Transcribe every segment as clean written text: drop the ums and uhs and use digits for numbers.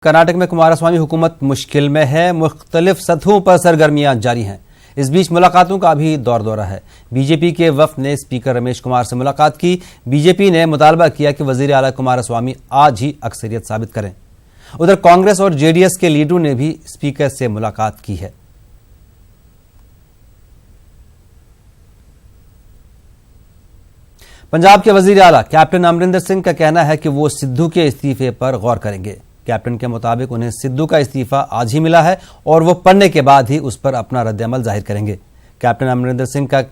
कर्नाटक में कुमारस्वामी हुकूमत मुश्किल में है। मुख्तलिफ सतहों पर सरगर्मियां जारी हैं। इस बीच मुलाकातों का भी दौर दौरा है। बीजेपी के वफ्द ने स्पीकर रमेश कुमार से मुलाकात की। बीजेपी ने मुतालबा किया कि वजीर आला कुमारस्वामी आज ही अक्सरियत साबित करें। उधर कांग्रेस और जेडीएस के लीडरों ने भी स्पीकर से मुलाकात की है। पंजाब के वजीर आला कैप्टन अमरिंदर सिंह का कहना है कि वो सिद्धू के इस्तीफे पर गौर करेंगे। कैप्टन के मुताबिक उन्हें सिद्धू का इस्तीफा आज ही मिला है और वो पढ़ने के बाद ही उस पर अपना रद्द-ए-अमल जाहिर करेंगे। कैप्टन अमरिंदर सिंह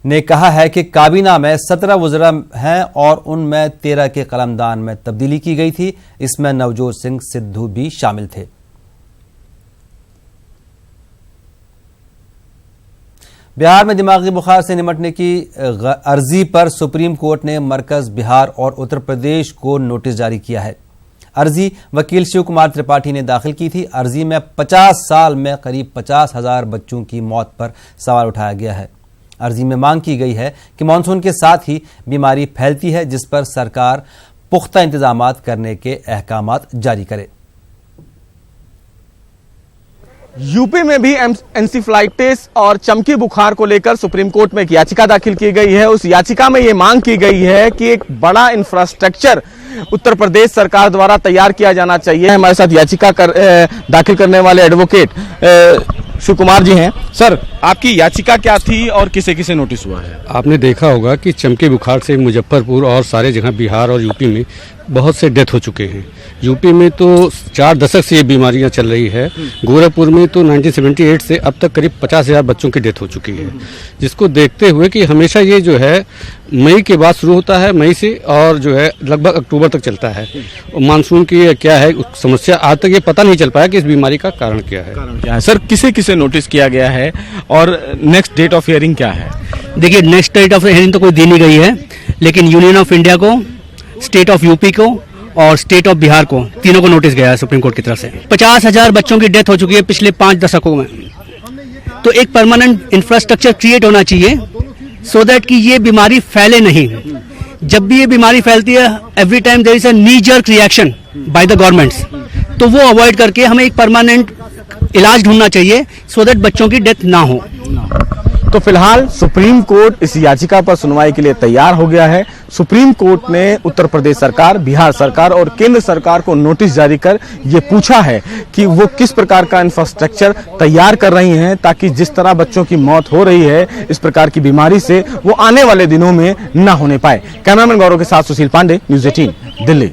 ने कहा है कि काबीना में 17 वज़रा हैं और उनमें 13 के कलमदान में तब्दीली की गई थी। इसमें नवजोत सिंह सिद्धू भी शामिल थे। बिहार में दिमागी बुखार से निपटने की अर्जी पर सुप्रीम कोर्ट ने मरकज, बिहार और उत्तर प्रदेश को नोटिस जारी किया है। अर्जी वकील शिव कुमार त्रिपाठी ने दाखिल की थी। अर्जी में 50 साल में करीब 50,000 बच्चों की मौत पर सवाल उठाया गया है। अर्जी में मांग की गई है कि मानसून के साथ ही बीमारी फैलती है, जिस पर सरकार पुख्ता इंतजामात करने के अहकामात जारी करे। यूपी में भी एंसेफेलाइटिस और चमकी बुखार को लेकर सुप्रीम कोर्ट में एक याचिका दाखिल की गई है। उस याचिका में यह मांग की गई है कि एक बड़ा इंफ्रास्ट्रक्चर उत्तर प्रदेश सरकार द्वारा तैयार किया जाना चाहिए। हमारे साथ याचिका दाखिल करने वाले एडवोकेट शिव कुमार जी हैं। सर, आपकी याचिका क्या थी और किसे किसे नोटिस हुआ है? आपने देखा होगा कि चमकी बुखार से मुजफ्फरपुर और सारे जगह बिहार और यूपी में बहुत से डेथ हो चुके हैं। यूपी में तो 4 दशक से ये बीमारियां चल रही है। गोरखपुर में तो 1978 से अब तक करीब 50,000 बच्चों की डेथ हो चुकी है, जिसको देखते हुए कि हमेशा ये जो है मई के बाद शुरू होता है, मई से, और जो है लगभग अक्टूबर तक चलता है। मानसून की क्या है समस्या, आज तक ये पता नहीं चल पाया कि इस बीमारी का कारण क्या है। सर, किसे किसे नोटिस किया गया है और नेक्स्ट डेट ऑफ हियरिंग क्या है? देखिए, नेक्स्ट डेट ऑफ हियरिंग तो कोई दी नहीं गई है, लेकिन यूनियन ऑफ इंडिया को, स्टेट ऑफ यूपी को और स्टेट ऑफ बिहार को, तीनों को नोटिस गया है सुप्रीम कोर्ट की तरफ से। 50,000 बच्चों की डेथ हो चुकी है पिछले 5 दशकों में। तो एक परमानेंट इंफ्रास्ट्रक्चर क्रिएट होना चाहिए सो दैट कि ये बीमारी फैले नहीं। जब भी ये बीमारी फैलती है, every time there is a knee jerk reaction by the governments, तो वो अवॉइड करके हमें एक परमानेंट इलाज ढूंढना चाहिए सो दैट बच्चों की डेथ ना हो। तो फिलहाल सुप्रीम कोर्ट इस याचिका पर सुनवाई के लिए तैयार हो गया है। सुप्रीम कोर्ट ने उत्तर प्रदेश सरकार, बिहार सरकार और केंद्र सरकार को नोटिस जारी कर ये पूछा है कि वो किस प्रकार का इंफ्रास्ट्रक्चर तैयार कर रही हैं ताकि जिस तरह बच्चों की मौत हो रही है इस प्रकार की बीमारी से, वो आने वाले दिनों में न होने पाए। कैमरामैन गौरव के साथ सुशील पांडे, न्यूज़ 18, दिल्ली।